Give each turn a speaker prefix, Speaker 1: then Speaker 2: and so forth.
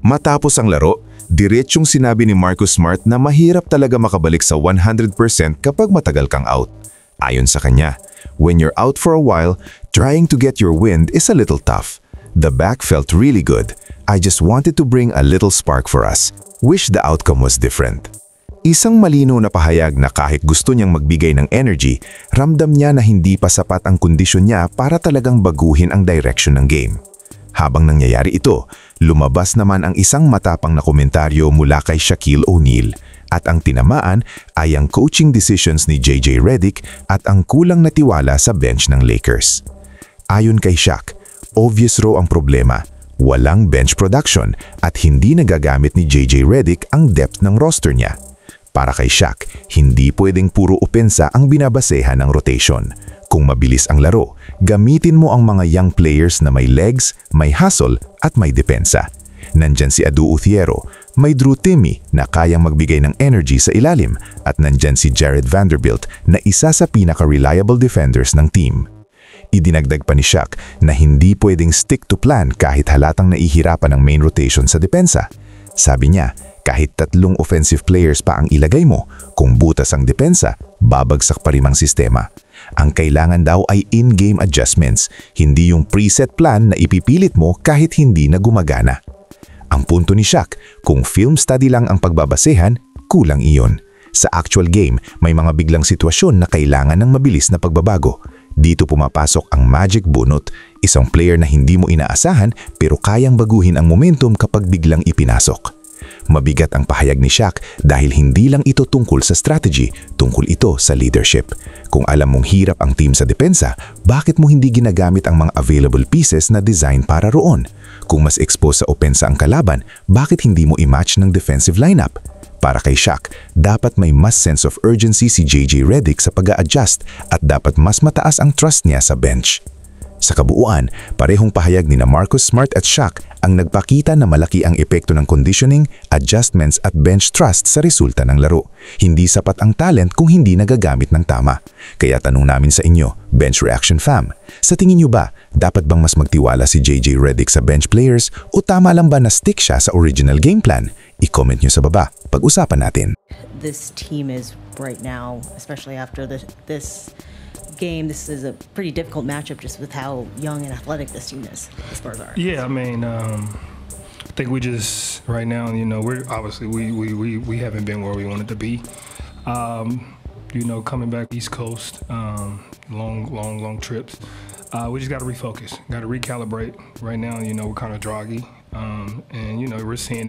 Speaker 1: Matapos ang laro, diretsyong sinabi ni Marcus Smart na mahirap talaga makabalik sa 100% kapag matagal kang out. Ayon sa kanya, when you're out for a while, trying to get your wind is a little tough. The back felt really good. I just wanted to bring a little spark for us. Wish the outcome was different. Isang malinaw na pahayag na kahit gusto niyang magbigay ng energy, ramdam niya na hindi pa sapat ang kondisyon niya para talagang baguhin ang direction ng game. Habang nangyayari ito, lumabas naman ang isang matapang na komentaryo mula kay Shaquille O'Neal at ang tinamaan ay ang coaching decisions ni JJ Redick at ang kulang na tiwala sa bench ng Lakers. Ayon kay Shaq, obvious raw ang problema, walang bench production at hindi nagagamit ni JJ Redick ang depth ng roster niya. Para kay Shaq, hindi pwedeng puro opensa ang binabasehan ng rotation. Kung mabilis ang laro, gamitin mo ang mga young players na may legs, may hustle at may depensa. Nandyan si Adu Uthiero, may Drew Timme na kayang magbigay ng energy sa ilalim at nandyan si Jared Vanderbilt na isa sa pinaka-reliable defenders ng team. Idinagdag pa ni Shaq na hindi pwedeng stick to plan kahit halatang naihirapan ang main rotation sa depensa. Sabi niya, kahit 3 offensive players pa ang ilagay mo, kung butas ang depensa, babagsak pa rin ang sistema. Ang kailangan daw ay in-game adjustments, hindi yung preset plan na ipipilit mo kahit hindi na gumagana. Ang punto ni Shaq, kung film study lang ang pagbabasehan, kulang iyon. Sa actual game, may mga biglang sitwasyon na kailangan ng mabilis na pagbabago. Dito pumapasok ang magic bunot, isang player na hindi mo inaasahan pero kayang baguhin ang momentum kapag biglang ipinasok. Mabigat ang pahayag ni Shaq dahil hindi lang ito tungkol sa strategy, tungkol ito sa leadership. Kung alam mong hirap ang team sa depensa, bakit mo hindi ginagamit ang mga available pieces na design para roon? Kung mas exposed sa opensa ang kalaban, bakit hindi mo i-match ng defensive lineup? Para kay Shaq, dapat may mas sense of urgency si JJ Redick sa pag-a-adjust at dapat mas mataas ang trust niya sa bench. Sa kabuuan, parehong pahayag ni Marcus Smart at Shaq ang nagpakita na malaki ang epekto ng conditioning, adjustments at bench trust sa resulta ng laro. Hindi sapat ang talent kung hindi nagagamit ng tama. Kaya tanong namin sa inyo, Bench Reaction Fam, sa tingin niyo ba, dapat bang mas magtiwala si JJ Redick sa bench players o tama lang ba na stick siya sa original game plan? I-comment niyo sa baba. Pag-usapan natin.
Speaker 2: This team is right now, especially after this game, this is a pretty difficult matchup just with how young and athletic this team is, the Spurs are.
Speaker 3: Yeah, I mean, I think we just right now, you know, we're obviously we haven't been where we wanted to be. You know, coming back East Coast, long trips. We just got to refocus, got to recalibrate. Right now, you know, we're kind of droggy, and you know, we're seeing